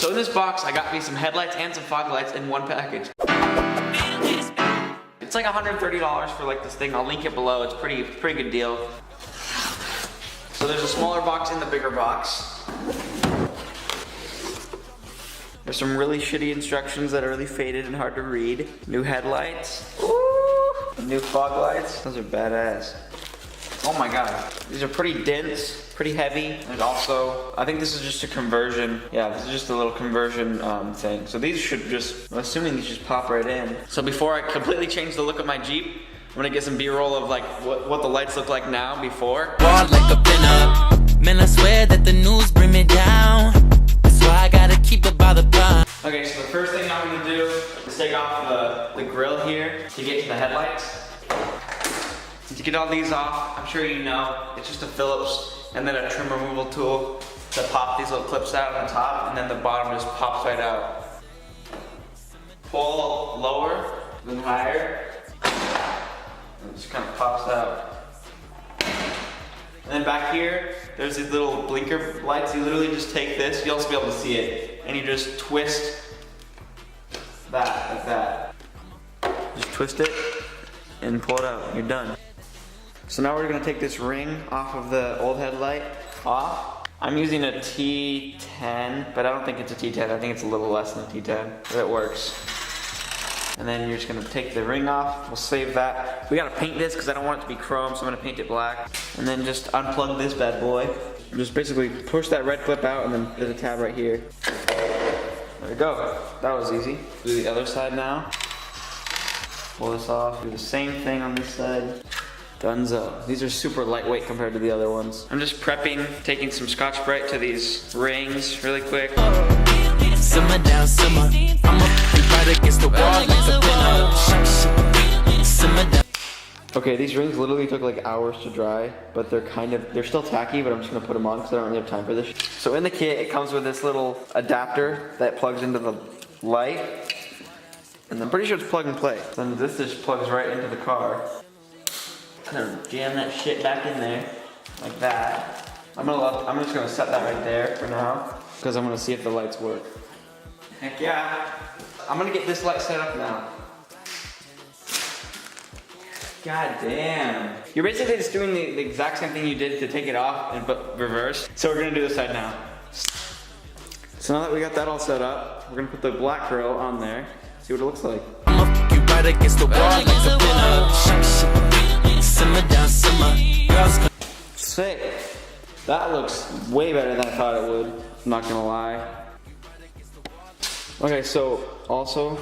So in this box, I got me some headlights and some fog lights in one package. It's like $130 for like this thing. I'll link it below. It's pretty good deal. So there's a smaller box in the bigger box. There's some really shitty instructions that are really faded and hard to read. New headlights. Ooh. New fog lights. Those are badass. Oh my god. These are pretty dense, pretty heavy. There's also, I think this is just a conversion. Yeah, this is just a little conversion thing. So these should just, I'm assuming these just pop right in. So before I completely change the look of my Jeep, I'm gonna get some B-roll of like what the lights look like now before. Like a pin-up. Man, I swear that the news bring me down. That's why I gotta keep it by the pound. Okay, so the first thing I'm gonna do is take off the grill here to get to the headlights. To get all these off, I'm sure you know, it's just a Phillips and then a trim removal tool to pop these little clips out on the top, and then the bottom just pops right out. Pull lower, then higher, and it just kind of pops out. And then back here, there's these little blinker lights. You literally just take this, you'll also be able to see it, and you just twist that, like that. Just twist it and pull it out, you're done. So now we're gonna take this ring off of the old headlight off. I'm using a T10, but I don't think it's a T10. I think it's a little less than a T10, but it works. And then you're just gonna take the ring off. We'll save that. We gotta paint this because I don't want it to be chrome, so I'm gonna paint it black. And then just unplug this bad boy. Just basically push that red clip out, and then there's a tab right here. There we go. That was easy. Do the other side now. Pull this off. Do the same thing on this side. Dunzo. These are super lightweight compared to the other ones. I'm just prepping, taking some Scotch-Brite to these rings really quick. Simmer down, simmer. I'm up right against the wall like a pin-up. Simmer down. Okay, these rings literally took like hours to dry, but they're still tacky, but I'm just gonna put them on because I don't really have time for this. So in the kit, it comes with this little adapter that plugs into the light. And I'm pretty sure it's plug and play. Then this just plugs right into the car. Gonna jam that shit back in there, like that. I'm just gonna set that right there for now, because I'm gonna see if the lights work. Heck yeah. I'm gonna get this light set up now. God damn. You're basically just doing the exact same thing you did to take it off, but reverse. So we're gonna do this side now. So now that we got that all set up, we're gonna put the black grill on there, see what it looks like. I'm up right against the wall like a pin-up. Simmer down, simmer. Sick. That looks way better than I thought it would. I'm not gonna lie. Okay, so also,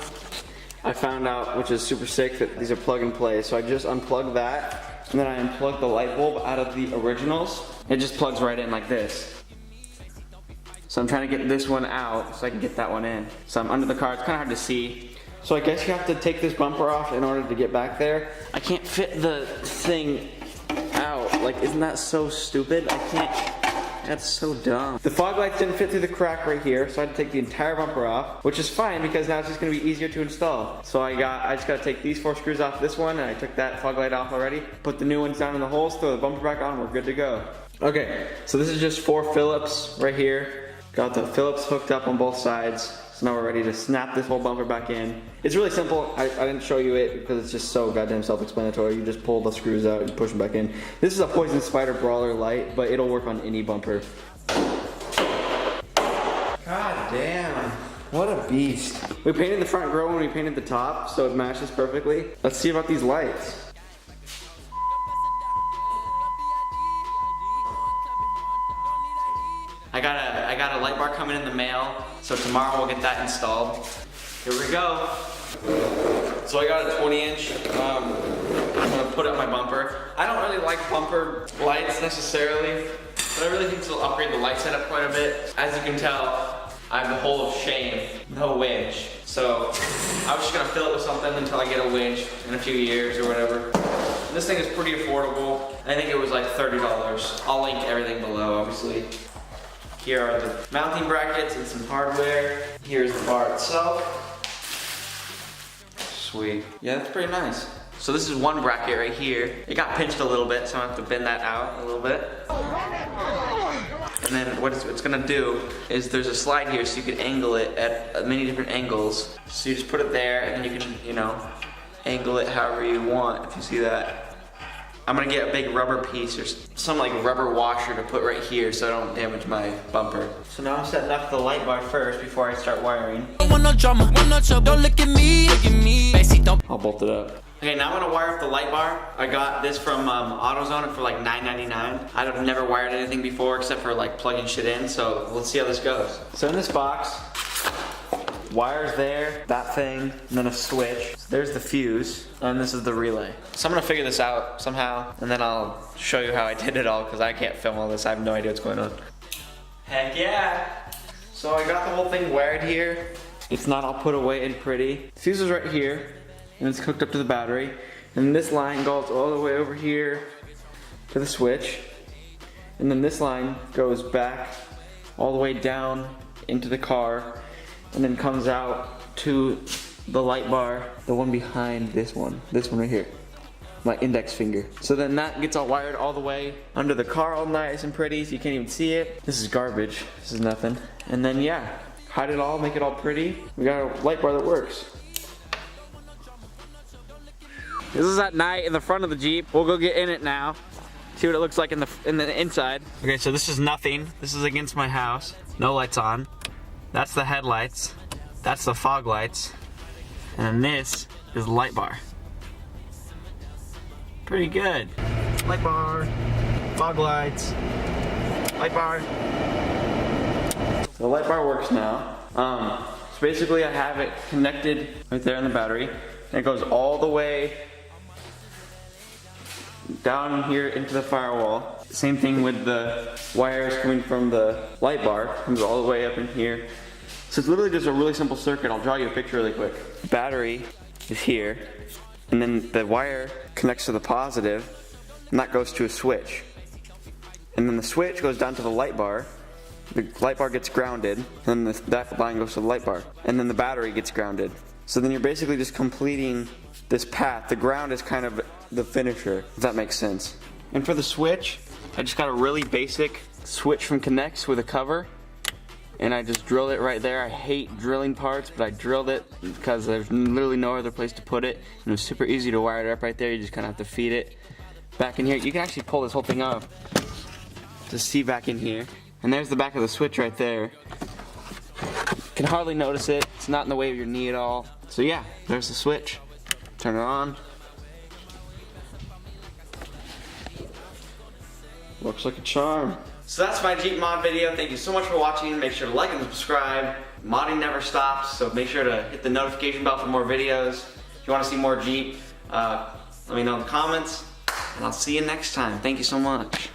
I found out, which is super sick, that these are plug and play. So I just unplugged that, and then I unplugged the light bulb out of the originals. It just plugs right in like this. So I'm trying to get this one out so I can get that one in. So I'm under the car, it's kind of hard to see. So I guess you have to take this bumper off in order to get back there. I can't fit the thing out. Like, isn't that so stupid? I can't, that's so dumb. The fog lights didn't fit through the crack right here, so I had to take the entire bumper off, which is fine because now it's just gonna be easier to install. So I just gotta take these 4 screws off this one, and I took that fog light off already. Put the new ones down in the holes, throw the bumper back on, we're good to go. Okay, so this is just 4 Phillips right here. Got the Phillips hooked up on both sides. So now we're ready to snap this whole bumper back in. It's really simple. I didn't show you it because it's just so goddamn self-explanatory. You just pull the screws out and push them back in. This is a Poison Spider Brawler light, but it'll work on any bumper. God damn, what a beast. We painted the front grille when we painted the top, so it matches perfectly. Let's see about these lights. I got a light bar coming in the mail, so tomorrow we'll get that installed. Here we go. So I got a 20-inch. I'm gonna put up my bumper. I don't really like bumper lights necessarily, but I really think this will upgrade the light setup quite a bit. As you can tell, I have the hole of shame, no winch. So I was just gonna fill it with something until I get a winch in a few years or whatever. And this thing is pretty affordable. I think it was like $30. I'll link everything below, obviously. Here are the mounting brackets and some hardware. Here's the bar itself. Sweet. Yeah, that's pretty nice. So this is one bracket right here. It got pinched a little bit, so I have to bend that out a little bit. and then what it's gonna do is there's a slide here so you can angle it at many different angles. So you just put it there and then you can, you know, angle it however you want, if you see that. I'm gonna get a big rubber piece or some like rubber washer to put right here so I don't damage my bumper. So now I'm setting up the light bar first before I start wiring. Don't want no drama, want no trouble. Don't look at me, Backseat, don't. I'll bolt it up. Okay, now I'm gonna wire up the light bar. I got this from AutoZone for like $9.99. I've never wired anything before except for like plugging shit in, so let's see how this goes. So in this box, wires there, that thing, and then a switch. So there's the fuse, and this is the relay. So I'm gonna figure this out somehow, and then I'll show you how I did it all, because I can't film all this. I have no idea what's going on. Heck yeah! So I got the whole thing wired here. It's not all put away and pretty. The fuse is right here, and it's hooked up to the battery. And this line goes all the way over here to the switch. And then this line goes back all the way down into the car, and then comes out to the light bar, the one behind this one right here, my index finger. So then that gets all wired all the way under the car, all nice and pretty, so you can't even see it. This is garbage, this is nothing. And then yeah, hide it all, make it all pretty. We got a light bar that works. This is at night in the front of the Jeep. We'll go get in it now. See what it looks like in the inside. Okay, so this is nothing. This is against my house. No lights on. That's the headlights. That's the fog lights. And then this is the light bar. Pretty good. Light bar, fog lights, light bar. The light bar works now. So basically I have it connected right there in the battery. And it goes all the way down here into the firewall. Same thing with the wires coming from the light bar, comes all the way up in here. So it's literally just a really simple circuit. I'll draw you a picture really quick. Battery is here, and then the wire connects to the positive, and that goes to a switch. And then the switch goes down to the light bar. The light bar gets grounded, and then that line goes to the light bar. And then the battery gets grounded. So then you're basically just completing this path. The ground is kind of the finisher, if that makes sense. And for the switch, I just got a really basic switch from Connex with a cover, and I just drilled it right there. I hate drilling parts, but I drilled it because there's literally no other place to put it, and it was super easy to wire it up right there. You just kind of have to feed it back in here. You can actually pull this whole thing up to see back in here, and there's the back of the switch right there. You can hardly notice it. It's not in the way of your knee at all. So yeah, there's the switch. Turn it on. Looks like a charm. So that's my Jeep mod video. Thank you so much for watching. Make sure to like and subscribe. Modding never stops, so make sure to hit the notification bell for more videos. If you want to see more Jeep, let me know in the comments, and I'll see you next time. Thank you so much.